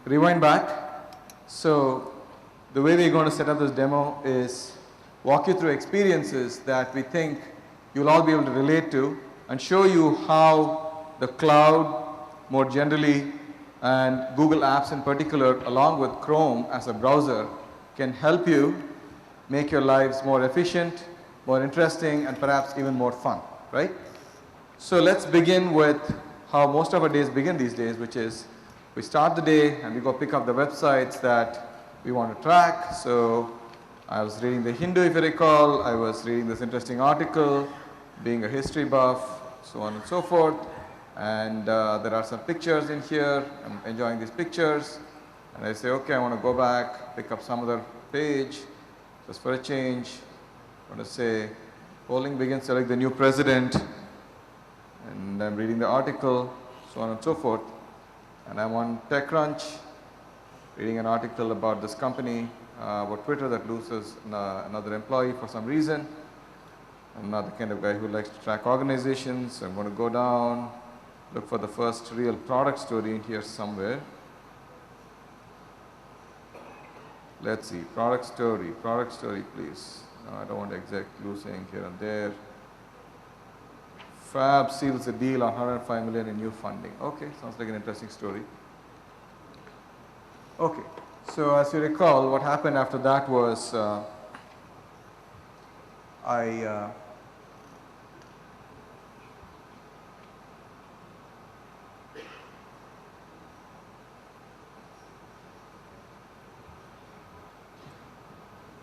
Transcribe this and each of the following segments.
rewind back. So the way we're going to set up this demo is walk you through experiences that we think you'll all be able to relate to and show you how the cloud more generally and Google Apps in particular, along with Chrome as a browser, can help you make your lives more efficient, more interesting, and perhaps even more fun, right? So let's begin with how most of our days begin these days, which is we start the day and we go pick up the websites that we want to track. So I was reading the Hindu, if you recall. I was reading this interesting article, being a history buff, so on and so forth. And there are some pictures in here. I'm enjoying these pictures. And I say, okay, I want to go back, pick up some other page, just for a change. I want to say, polling begins, select the new president. And I'm reading the article, so on and so forth. And I'm on TechCrunch, reading an article about this company, about Twitter that loses another employee for some reason. I'm not the kind of guy who likes to track organizations, so I'm going to go down, look for the first real product story in here somewhere. Let's see, product story, please. No, I don't want exec losing here and there. Fab seals a deal on 105 million in new funding. Okay, sounds like an interesting story. Okay, so as you recall, what happened after that was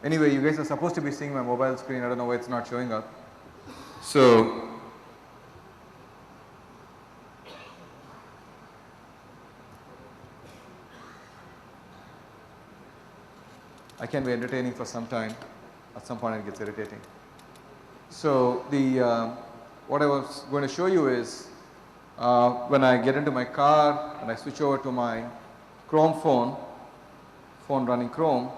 anyway, you guys are supposed to be seeing my mobile screen. I don't know why it's not showing up. So I can be entertaining for some time. At some point it gets irritating. So what I was going to show you is when I get into my car and I switch over to my Chrome phone running Chrome,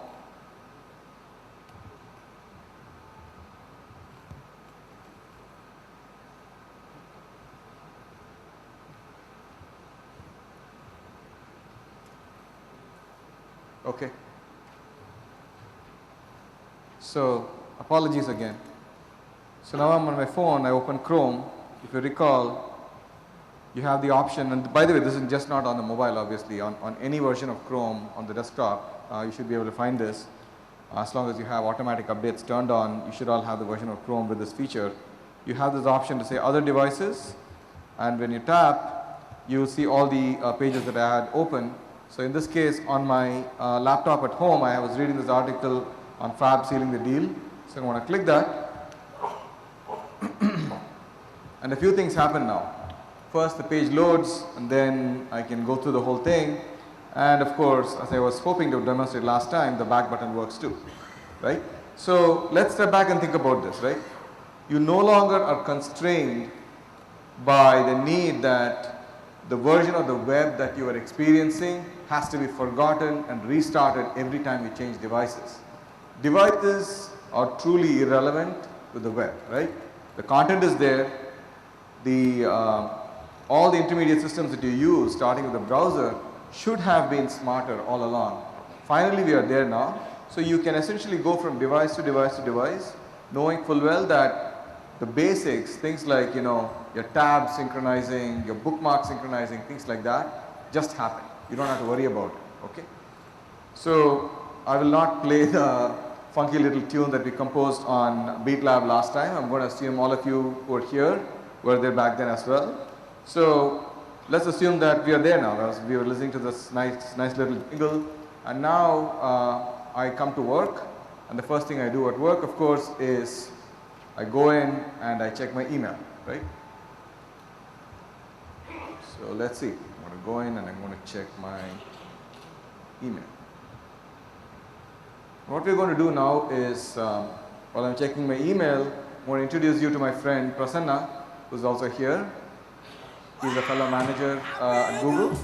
okay. So apologies again. So now I'm on my phone, I open Chrome. If you recall, you have the option, and by the way, this is just not on the mobile obviously, on any version of Chrome on the desktop, you should be able to find this. As long as you have automatic updates turned on, you should all have the version of Chrome with this feature. You have this option to say other devices, and when you tap, you will see all the pages that I had open. So in this case, on my laptop at home, I was reading this article on Fab sealing the deal. So I want to click that. And a few things happen now. First, the page loads, and then I can go through the whole thing. And of course, as I was hoping to demonstrate last time, the back button works too, right? So let's step back and think about this, right? You no longer are constrained by the need that the version of the web that you are experiencing has to be forgotten and restarted every time you change devices. Devices are truly irrelevant to the web, right? The content is there. All the intermediate systems that you use, starting with the browser, should have been smarter all along. Finally, we are there now. So you can essentially go from device to device to device, knowing full well that the basics, things like your tabs synchronizing, your bookmark synchronizing, things like that, just happen. You don't have to worry about it. Okay. So I will not play the funky little tune that we composed on Beat Lab last time. I'm going to assume all of you who are here were there back then as well. So let's assume that we are there now. As we were listening to this nice little jingle, and now I come to work, and the first thing I do at work, of course, is I go in and I check my email, right? So let's see. I'm going to go in and I'm going to check my email. What we're going to do now is, while I'm checking my email, I'm going to introduce you to my friend Prasanna, who's also here. He's a fellow manager at Google.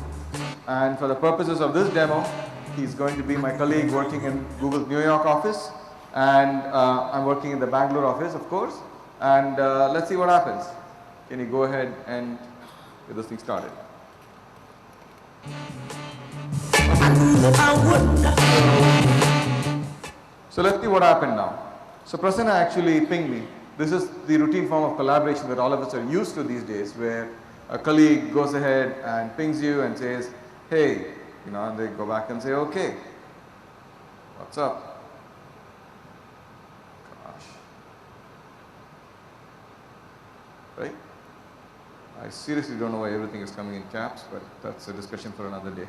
And for the purposes of this demo, he's going to be my colleague working in Google's New York office. And I'm working in the Bangalore office, of course. And let's see what happens. Can you go ahead and get this thing started? So let's see what happened now. So Prasanna actually pinged me. This is the routine form of collaboration that all of us are used to these days, where a colleague goes ahead and pings you and says, hey, and they go back and say, okay, what's up? Gosh. Right? I seriously don't know why everything is coming in caps, but that's a discussion for another day.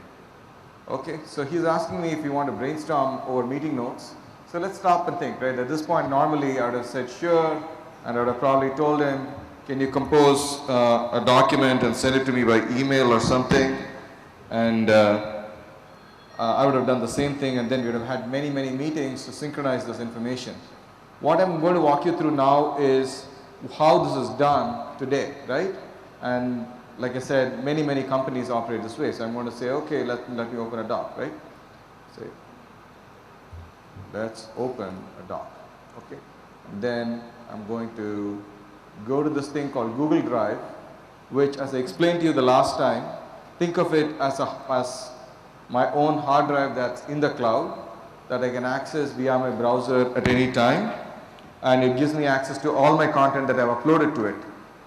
Okay, so he's asking me if we want to brainstorm over meeting notes. So let's stop and think, right? At this point, normally I would have said sure, and I would have probably told him, can you compose a document and send it to me by email or something? And I would have done the same thing, and then we would have had many, many meetings to synchronize this information. What I'm going to walk you through now is how this is done today, right? And like I said, many, many companies operate this way. So I'm going to say, okay, let me open a doc, right? Say, let's open a doc, okay? And then I'm going to go to this thing called Google Drive, which, as I explained to you the last time, think of it as my own hard drive that's in the cloud that I can access via my browser at any time, and it gives me access to all my content that I've uploaded to it,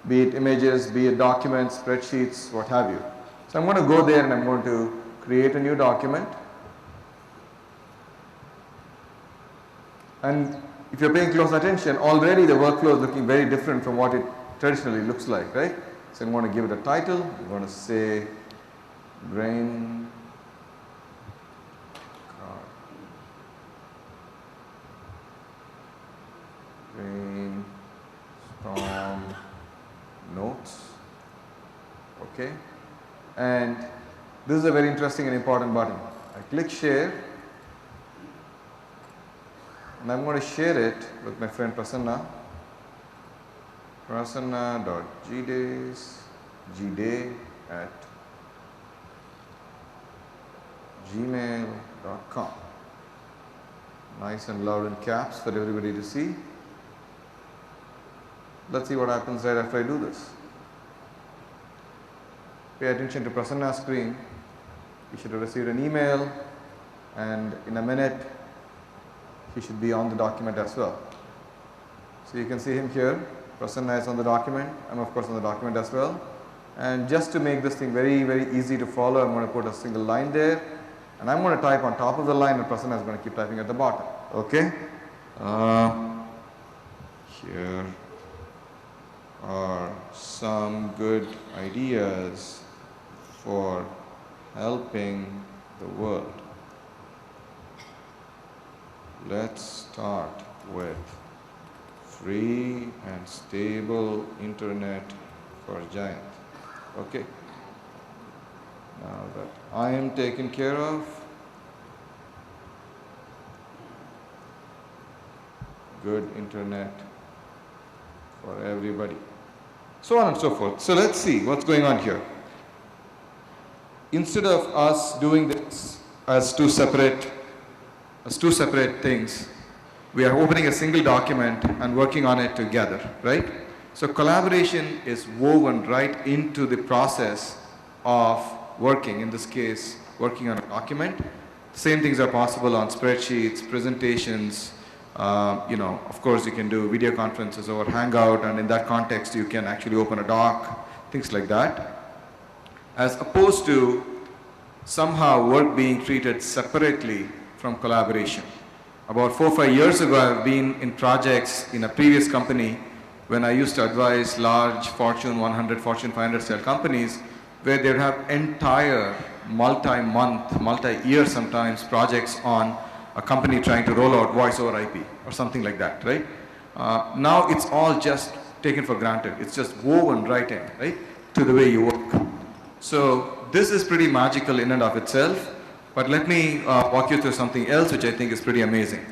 be it images, be it documents, spreadsheets, what have you. So I'm going to go there and I'm going to create a new document. And if you're paying close attention, already the workflow is looking very different from what it traditionally looks like, right? So I'm going to give it a title. I'm going to say brainstorm notes, okay? And this is a very interesting and important button. I click share, and I'm going to share it with my friend Prasanna. prasanna.gday@gmail.com. Nice and loud in caps for everybody to see. Let's see what happens right after I do this. Pay attention to Prasanna's screen. You should have received an email, and in a minute, he should be on the document as well. So you can see him here. Prasanna is on the document. I'm of course on the document as well. And just to make this thing very, very easy to follow, I'm going to put a single line there. And I'm going to type on top of the line, and Prasanna is going to keep typing at the bottom. Okay? Here are some good ideas for helping the world. Let's start with free and stable internet for Jayanth. Okay. Now that I am taken care of, good internet for everybody. So on and so forth. So let's see what's going on here. Instead of us doing this as two separate things, we are opening a single document and working on it together, right? So collaboration is woven right into the process of working, in this case, working on a document. Same things are possible on spreadsheets, presentations. Of course, you can do video conferences over Hangout, and in that context, you can actually open a doc, things like that. As opposed to somehow work being treated separately from collaboration. About 4 or 5 years ago, I've been in projects in a previous company when I used to advise large Fortune 100, Fortune 500 style companies, where they'd have entire multi-month, multi-year sometimes projects on a company trying to roll out voice over IP or something like that, right? Now it's all just taken for granted. It's just woven right in, right, to the way you work. So this is pretty magical in and of itself, but let me walk you through something else which I think is pretty amazing.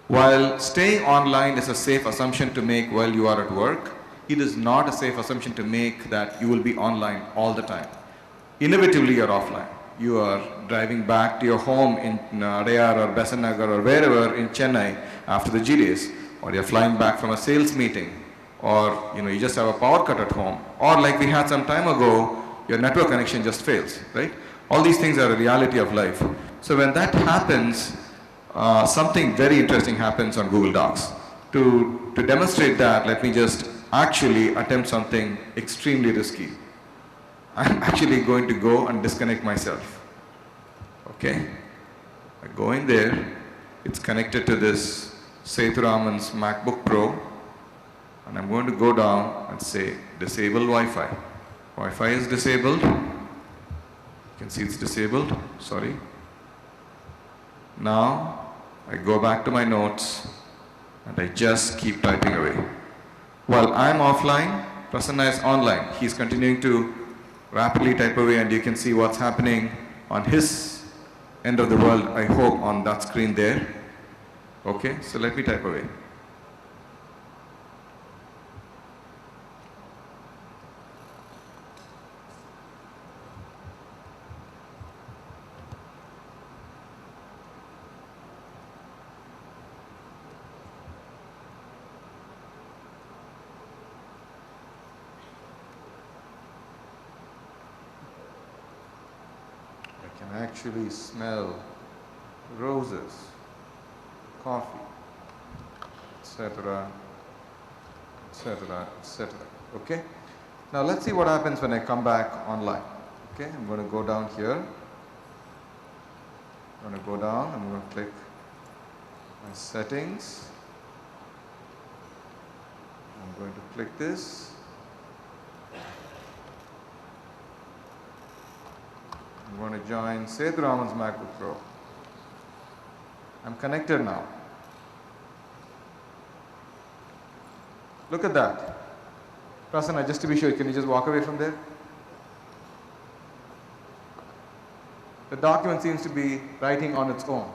While staying online is a safe assumption to make while you are at work, it is not a safe assumption to make that you will be online all the time. Inevitably you're offline. You are driving back to your home in Adayar or Besanagar or wherever in Chennai after the G days, or you're flying back from a sales meeting, or you just have a power cut at home, or like we had some time ago, your network connection just fails, right? All these things are a reality of life. So when that happens, something very interesting happens on Google Docs. To demonstrate that, let me just actually attempt something extremely risky. I'm actually going to go and disconnect myself. Okay? I go in there, it's connected to this Sethuraman's MacBook Pro, and I'm going to go down and say disable Wi-Fi. Wi-Fi is disabled. You can see it's disabled, sorry. Now I go back to my notes and I just keep typing away. While I'm offline, Prasanna is online. He's continuing to rapidly type away, and you can see what's happening on his end of the world, I hope, on that screen there. Okay, so let me type away. I can actually smell roses, coffee, etc., etc., etc. Okay? Now let's see what happens when I come back online. Okay, I'm going to go down here. I'm going to go down, I'm going to click my settings. I'm going to click this. I'm going to join Sethuraman's MacBook Pro. I'm connected now. Look at that. Prasanna, just to be sure, can you just walk away from there? The document seems to be writing on its own.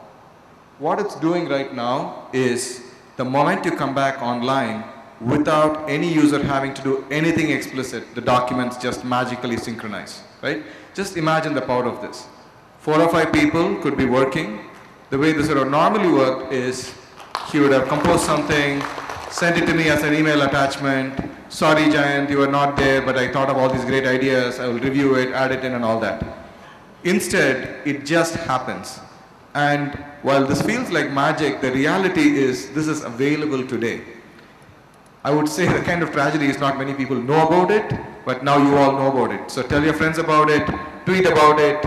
What it's doing right now is the moment you come back online, without any user having to do anything explicit, the documents just magically synchronize, right? Just imagine the power of this. 4 or 5 people could be working. The way this would have normally worked is he would have composed something, sent it to me as an email attachment. Sorry, Jayanth, you were not there, but I thought of all these great ideas. I will review it, add it in, and all that. Instead, it just happens. And while this feels like magic, the reality is this is available today. I would say the kind of tragedy is not many people know about it, but now you all know about it. So tell your friends about it, tweet about it,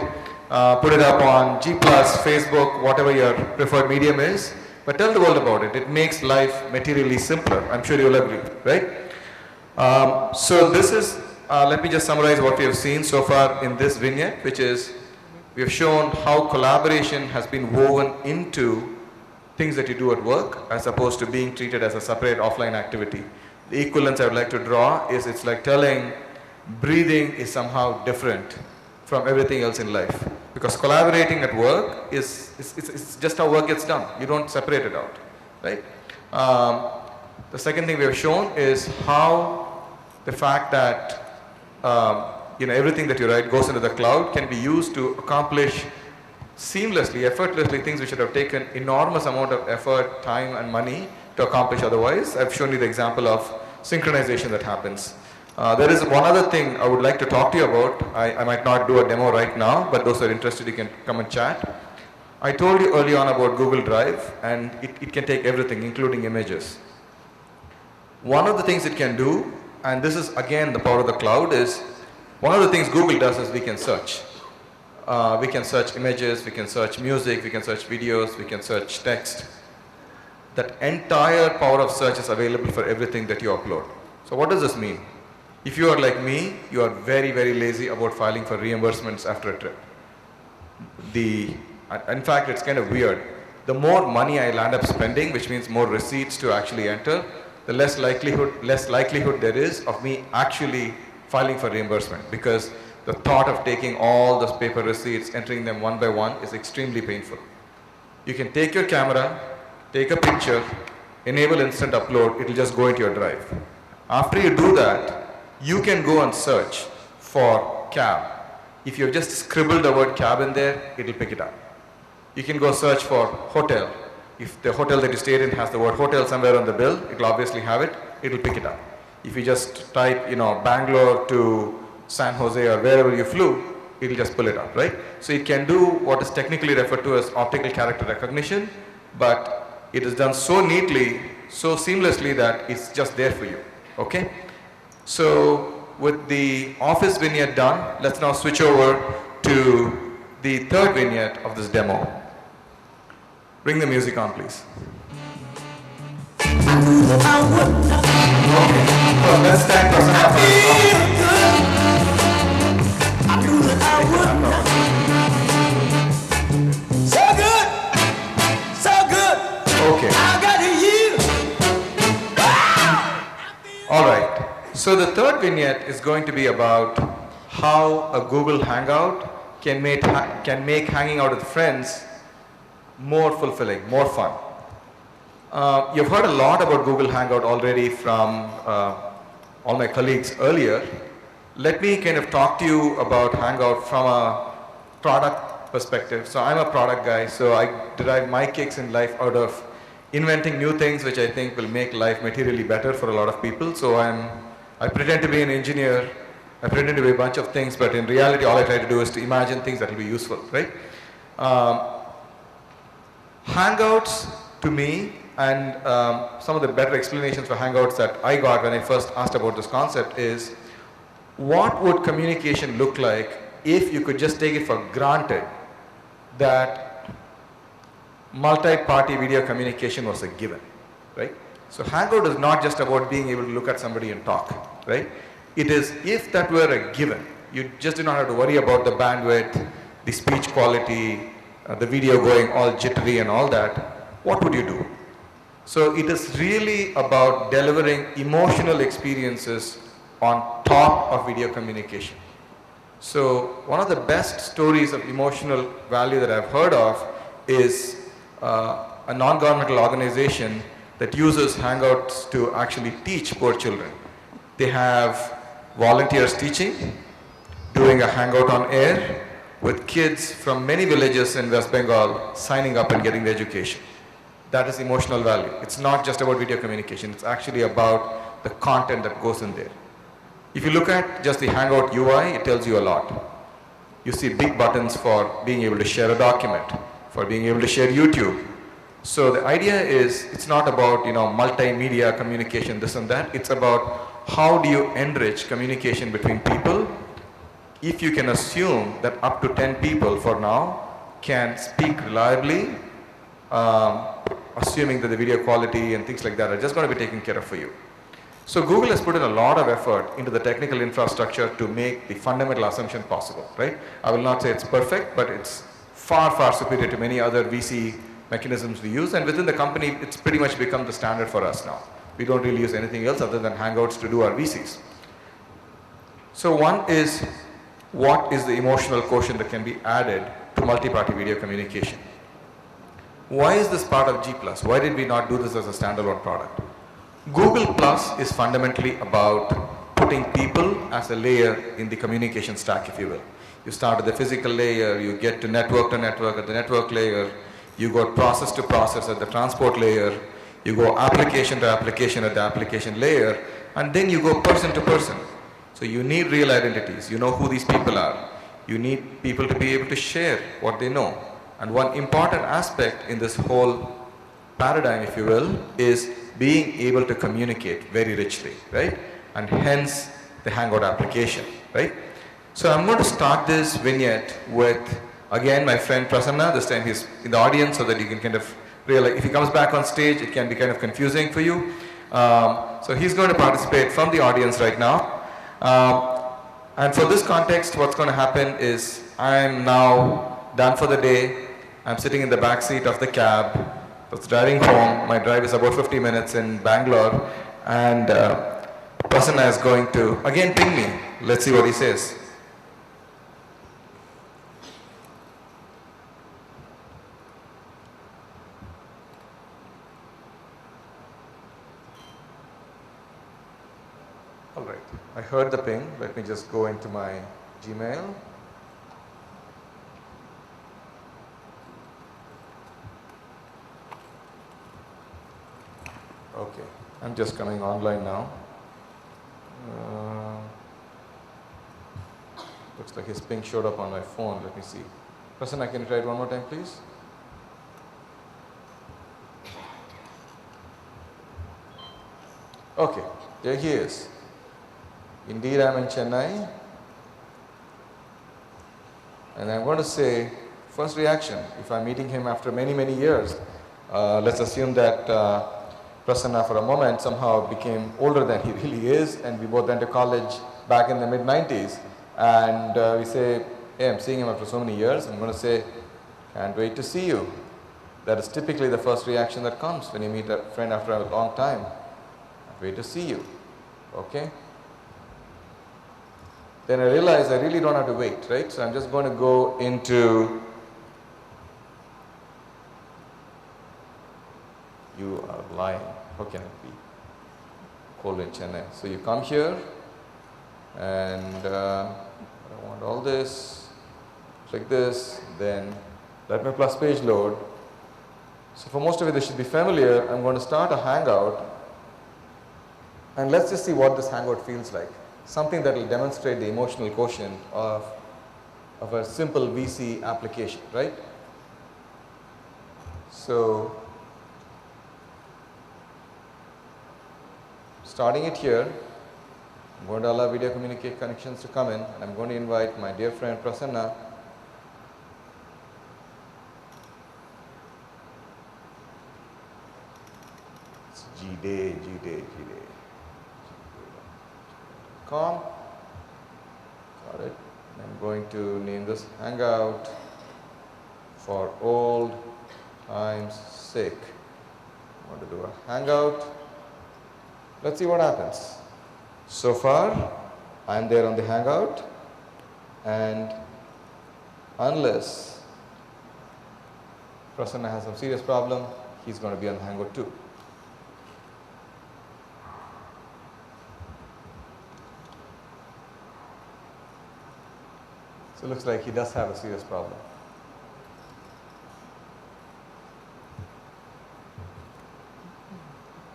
put it up on G+, Facebook, whatever your preferred medium is, but tell the world about it. It makes life materially simpler. I'm sure you'll agree, right? So this is, let me just summarize what we have seen so far in this vignette, which is we have shown how collaboration has been woven into things that you do at work as opposed to being treated as a separate offline activity. The equivalence I would like to draw is it's like telling breathing is somehow different from everything else in life. Because collaborating at work it's just how work gets done. You don't separate it out, right? The second thing we have shown is how the fact that everything that you write goes into the cloud can be used to accomplish seamlessly, effortlessly things which would have taken enormous amount of effort, time and money to accomplish otherwise. I've shown you the example of synchronization that happens. There is one other thing I would like to talk to you about. I might not do a demo right now, but those who are interested, you can come and chat. I told you early on about Google Drive, and it can take everything, including images. One of the things it can do, and this is again the power of the cloud, is one of the things Google does is we can search. We can search images, we can search music, we can search videos, we can search text. That entire power of search is available for everything that you upload. So what does this mean? If you are like me, you are very, very lazy about filing for reimbursements after a trip. In fact, it's kind of weird. The more money I land up spending, which means more receipts to actually enter, the less likelihood there is of me actually filing for reimbursement, because the thought of taking all those paper receipts, entering them one by one is extremely painful. You can take your camera, take a picture, enable instant upload, it will just go into your drive. After you do that, you can go and search for cab. If you've just scribbled the word cab in there, it will pick it up. You can go search for hotel. If the hotel that you stayed in has the word hotel somewhere on the bill, it will obviously have it, it will pick it up. If you just type, Bangalore to San Jose or wherever you flew, it'll just pull it up, right? So it can do what is technically referred to as optical character recognition, but it is done so neatly, so seamlessly that it's just there for you, okay? So with the office vignette done, let's now switch over to the third vignette of this demo. Bring the music on, please. Okay, so let's thank So good, so good. Okay. I got you. All right. So the third vignette is going to be about how a Google Hangout can make hanging out with friends more fulfilling, more fun. You've heard a lot about Google Hangout already from all my colleagues earlier. Let me kind of talk to you about Hangout from a product perspective. So I'm a product guy, so I derive my kicks in life out of inventing new things which I think will make life materially better for a lot of people. So I pretend to be an engineer, I pretend to be a bunch of things, but in reality all I try to do is to imagine things that will be useful, right? Hangouts to me, and some of the better explanations for Hangouts that I got when I first asked about this concept is, what would communication look like if you could just take it for granted that multi-party video communication was a given, right? So Hangout is not just about being able to look at somebody and talk, right? It is, if that were a given, you just do not have to worry about the bandwidth, the speech quality, the video going all jittery and all that, what would you do? So it is really about delivering emotional experiences on top of video communication. So one of the best stories of emotional value that I've heard of is a non-governmental organization that uses Hangouts to actually teach poor children. They have volunteers teaching, doing a Hangout on air with kids from many villages in West Bengal signing up and getting the education. That is emotional value. It's not just about video communication, it's actually about the content that goes in there. If you look at just the Hangout UI, it tells you a lot. You see big buttons for being able to share a document, for being able to share YouTube. So the idea is, it's not about, multimedia communication, this and that. It's about how do you enrich communication between people if you can assume that up to 10 people for now can speak reliably, assuming that the video quality and things like that are just going to be taken care of for you. So Google has put in a lot of effort into the technical infrastructure to make the fundamental assumption possible, right? I will not say it's perfect, but it's far, far superior to many other VC mechanisms we use, and within the company, it's pretty much become the standard for us now. We don't really use anything else other than Hangouts to do our VCs. So one is, what is the emotional quotient that can be added to multi-party video communication? Why is this part of G+? Why did we not do this as a standalone product? Google Plus is fundamentally about putting people as a layer in the communication stack, if you will. You start at the physical layer, you get to network at the network layer, you go process to process at the transport layer, you go application to application at the application layer, and then you go person to person. So you need real identities, you know who these people are. You need people to be able to share what they know. And one important aspect in this whole paradigm, if you will, is being able to communicate very richly, right? And hence the Hangout application, right? So I'm going to start this vignette with, again, my friend Prasanna. This time he's in the audience so that you can kind of realize, if he comes back on stage, it can be kind of confusing for you. So he's going to participate from the audience right now. And for this context, what's going to happen is I'm now done for the day. I'm sitting in the back seat of the cab. That's driving home. My drive is about 50 minutes in Bangalore, and Prasanna is going to again ping me. Let's see what he says. All right, I heard the ping. Let me just go into my Gmail. Okay, I'm just coming online now. Looks like his ping showed up on my phone. Let me see. Prasanna, can you try it one more time, please? Okay, there he is. Indeed, I'm in Chennai. And I'm going to say, first reaction, if I'm meeting him after many, many years, let's assume that Prasanna for a moment somehow became older than he really is, and we both went to college back in the mid-90s. And we say, hey, I'm seeing him after so many years. I'm going to say, can't wait to see you. That is typically the first reaction that comes when you meet a friend after a long time. Can't wait to see you. Okay? Then I realize I really don't have to wait, right? So I'm just going to go into, you are lying. How can it be cold in Chennai? So you come here, and I want all this, click this, then let my plus page load. So for most of you this should be familiar. I'm going to start a Hangout, and let's just see what this Hangout feels like. Something that will demonstrate the emotional quotient of a simple VC application, right? So starting it here, I'm going to allow video communicate connections to come in, and I'm going to invite my dear friend Prasanna. It's G-Day. Got it. I'm going to name this Hangout for old time's sake. I want to do a Hangout. Let's see what happens. So far, I'm there on the Hangout, and unless Prasanna has some serious problem, he's going to be on the Hangout too. So it looks like he does have a serious problem.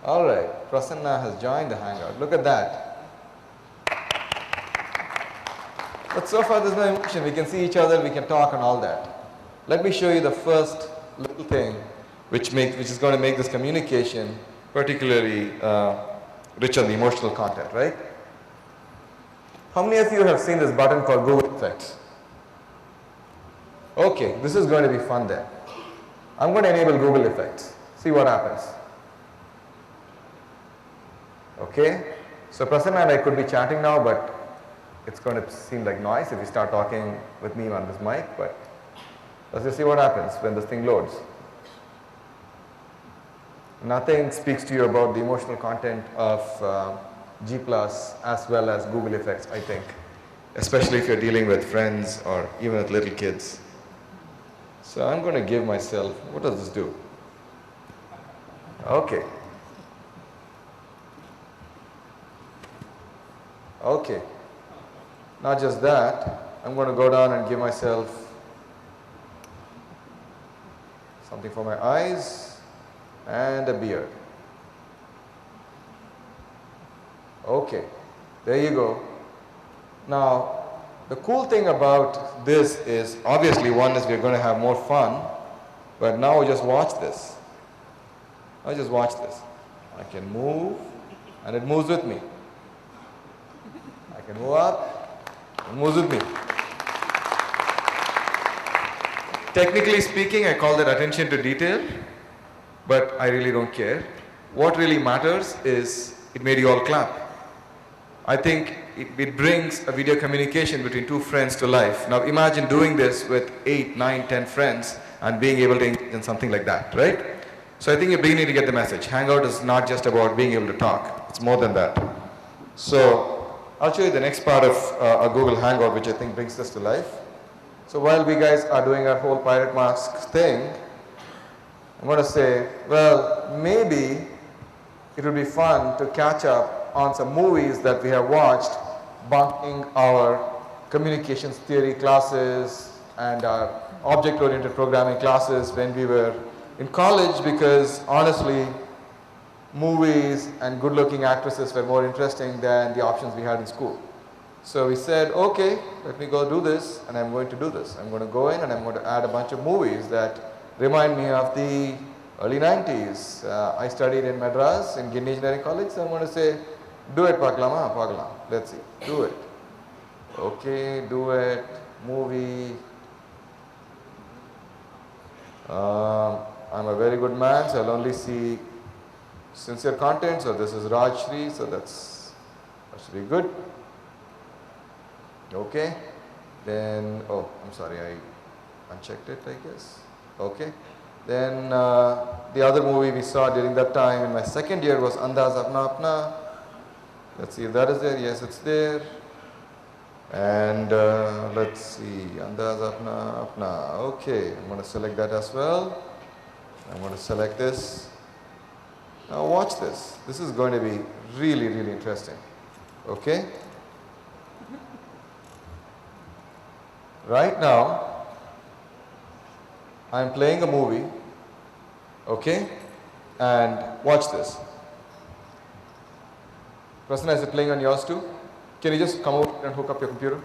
All right, Prasanna has joined the Hangout. Look at that. But so far there's no emotion. We can see each other, we can talk and all that. Let me show you the first little thing which is going to make this communication particularly rich on the emotional content, right? How many of you have seen this button called Google Effects? Okay, this is going to be fun then. I'm going to enable Google Effects. See what happens. Okay, so Prasanna and I could be chatting now, but it's going to seem like noise if we start talking with me on this mic, but let's just see what happens when this thing loads. Nothing speaks to you about the emotional content of G+, as well as Google Effects, I think, especially if you're dealing with friends or even with little kids. So I'm going to give myself, what does this do? Okay. Okay. Not just that, I'm going to go down and give myself something for my eyes and a beard. Okay, there you go. Now, the cool thing about this is, obviously, one is we're going to have more fun, but now just watch this. Now just watch this. I can move, and it moves with me. I can move up, it moves with me. Technically speaking, I call that attention to detail, but I really don't care. What really matters is it made you all clap. I think it brings a video communication between two friends to life. Now imagine doing this with 8, 9, 10 friends and being able to engage in something like that, right? So I think you're beginning to get the message. Hangout is not just about being able to talk. It's more than that. So I'll show you the next part of a Google Hangout, which I think brings this to life. So while we guys are doing our whole pirate mask thing, I'm going to say, well, maybe it would be fun to catch up on some movies that we have watched bunking our communications theory classes and our object-oriented programming classes when we were in college, because honestly, movies and good-looking actresses were more interesting than the options we had in school. So we said, okay, let me go do this, and I'm going to do this. I'm going to go in and I'm going to add a bunch of movies that remind me of the early 90s. I studied in Madras in Guinea Engineering College, so I'm going to say, do it, Paglam. Let's see, do it. Okay, do it, movie. I'm a very good man, so I'll only see sincere content. So this is Rajshri, so that should be good. Okay, then, oh, I'm sorry, I unchecked it, I guess. Okay, then the other movie we saw during that time in my second year was Andaz Apna Apna. Let's see if that is there. Yes, it's there. And let's see, Andaz Apna Apna. Okay, I'm going to select that as well. I'm going to select this. Now watch this. This is going to be really, really interesting. Okay. Right now, I'm playing a movie. Okay. And watch this. Prasanna, is it playing on yours too? Can you just come out and hook up your computer?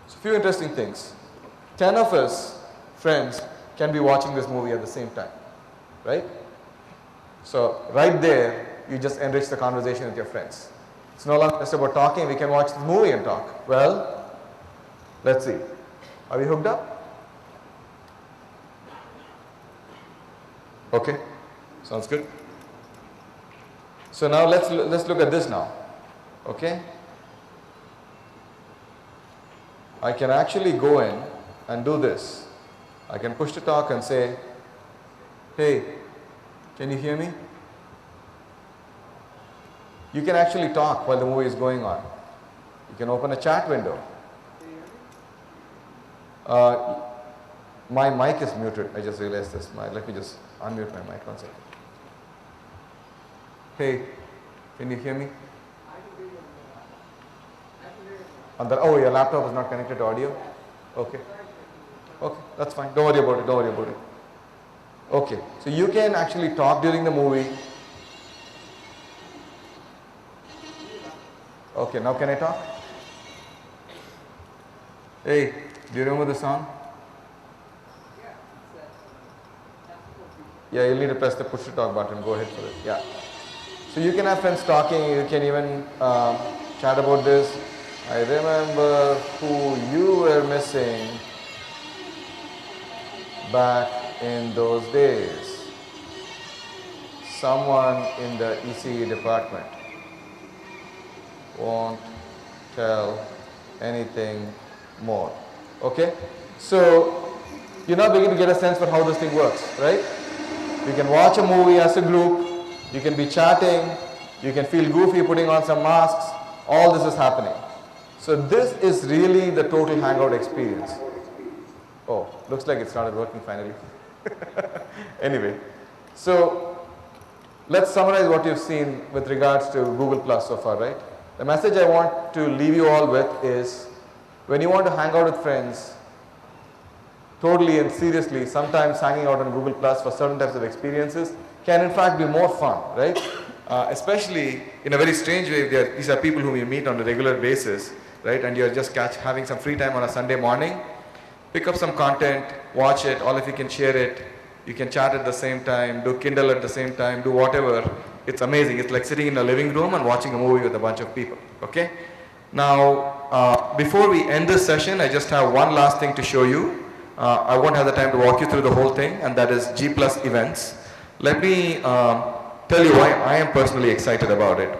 So, a few interesting things. 10 of us, friends, can be watching this movie at the same time, right? So, right there, you just enrich the conversation with your friends. It's no longer just about talking, we can watch the movie and talk. Well, let's see. Are we hooked up? Okay, sounds good. So now let's look at this now. Okay, I can actually go in and do this. I can push to talk and say, hey, can you hear me? You can actually talk while the movie is going on. You can open a chat window. My mic is muted. I just realized this. Let me just unmute my mic 1 second. Hey, can you hear me? Oh, your laptop is not connected to audio? Okay. Okay, that's fine. Don't worry about it. Okay, so you can actually talk during the movie. Okay, now can I talk? Hey, do you remember the song? Yeah, you'll need to press the push to talk button. Go ahead for it. Yeah. So you can have friends talking. You can even chat about this. I remember who you were missing back in those days. Someone in the ECE department. Won't tell anything more. Okay? So, you're now beginning to get a sense for how this thing works, right? You can watch a movie as a group, you can be chatting, you can feel goofy putting on some masks, all this is happening. So this is really the total hangout experience. Oh, looks like it started working finally. Anyway, so let's summarize what you've seen with regards to Google Plus so far, right? The message I want to leave you all with is, when you want to hang out with friends, totally and seriously, sometimes hanging out on Google Plus for certain types of experiences can in fact be more fun, right? Especially in a very strange way, these are people whom you meet on a regular basis, right? And you're just having some free time on a Sunday morning. Pick up some content, watch it, all of you can share it. You can chat at the same time, do Kindle at the same time, do whatever. It's amazing. It's like sitting in a living room and watching a movie with a bunch of people, okay? Now, before we end this session, I just have one last thing to show you. I won't have the time to walk you through the whole thing, and that is G Plus events. Let me tell you why I am personally excited about it.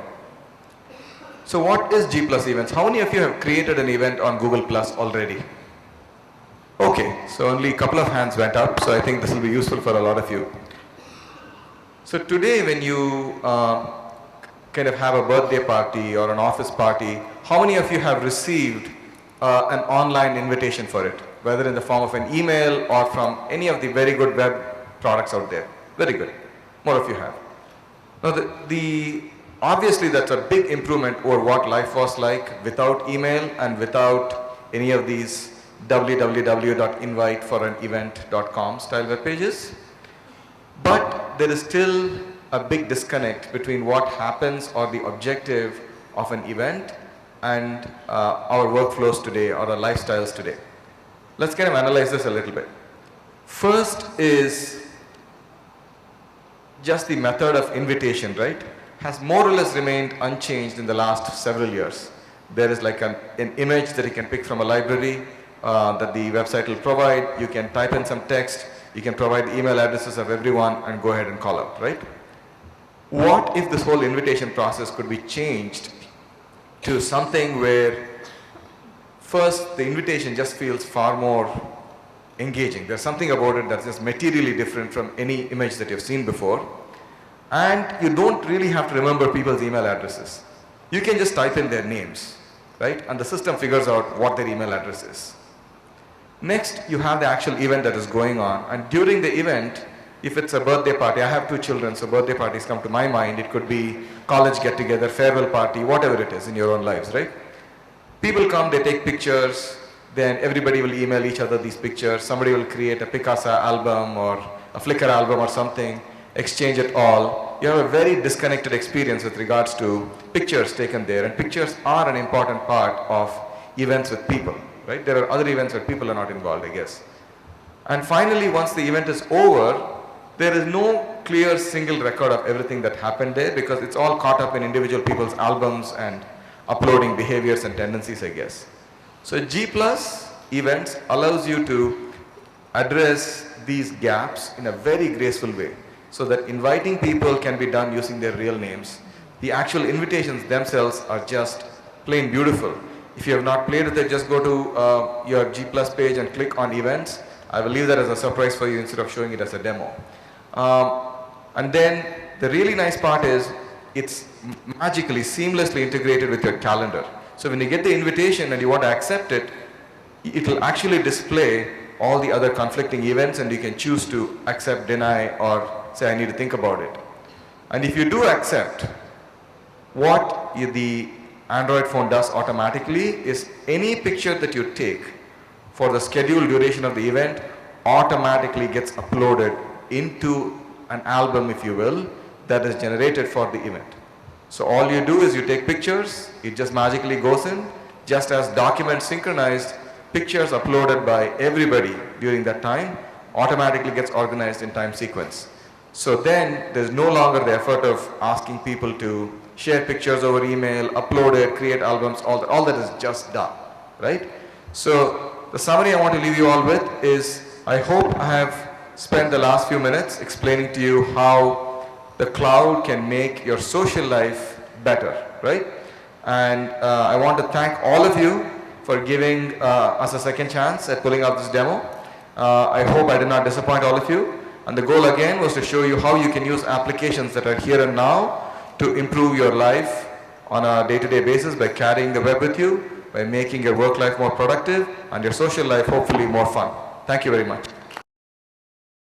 So what is G Plus events? How many of you have created an event on Google Plus already? Okay, so only a couple of hands went up, so I think this will be useful for a lot of you. So today when you kind of have a birthday party or an office party, how many of you have received an online invitation for it? Whether in the form of an email or from any of the very good web products out there. Very good. More of you have. Now obviously that's a big improvement over what life was like without email and without any of these www.inviteforanevent.com style web pages. But there is still a big disconnect between what happens or the objective of an event and our workflows today or our lifestyles today. Let's kind of analyze this a little bit. First is just the method of invitation, right? Has more or less remained unchanged in the last several years. There is like an image that you can pick from a library that the website will provide. You can type in some text. You can provide the email addresses of everyone and go ahead and call out, right? What if this whole invitation process could be changed to something where first the invitation just feels far more engaging. There's something about it that's just materially different from any image that you've seen before. And you don't really have to remember people's email addresses. You can just type in their names, right? And the system figures out what their email address is. Next, you have the actual event that is going on. And during the event, if it's a birthday party, I have 2 children, so birthday parties come to my mind. It could be college get-together, farewell party, whatever it is in your own lives, right? People come, they take pictures, then everybody will email each other these pictures. Somebody will create a Picasa album or a Flickr album or something, exchange it all. You have a very disconnected experience with regards to pictures taken there, and pictures are an important part of events with people, right? There are other events where people are not involved, I guess. And finally, once the event is over, there is no clear single record of everything that happened there because it's all caught up in individual people's albums and uploading behaviors and tendencies, I guess. So G+ events allows you to address these gaps in a very graceful way so that inviting people can be done using their real names. The actual invitations themselves are just plain beautiful. If you have not played with it, just go to your G+ page and click on events. I will leave that as a surprise for you instead of showing it as a demo. And then the really nice part is it's magically, seamlessly integrated with your calendar. So when you get the invitation and you want to accept it, it will actually display all the other conflicting events and you can choose to accept, deny, or say I need to think about it. And if you do accept, what the Android phone does automatically is any picture that you take for the scheduled duration of the event automatically gets uploaded into an album, if you will, that is generated for the event. So all you do is you take pictures, it just magically goes in, just as documents synchronized, pictures uploaded by everybody during that time automatically gets organized in time sequence. So then there's no longer the effort of asking people to share pictures over email, upload it, create albums, all that is just done, right? So the summary I want to leave you all with is I hope I have spent the last few minutes explaining to you how the cloud can make your social life better, right? And I want to thank all of you for giving us a second chance at pulling out this demo. I hope I did not disappoint all of you. And the goal again was to show you how you can use applications that are here and now to improve your life on a day-to-day basis by carrying the web with you, by making your work life more productive and your social life hopefully more fun. Thank you very much.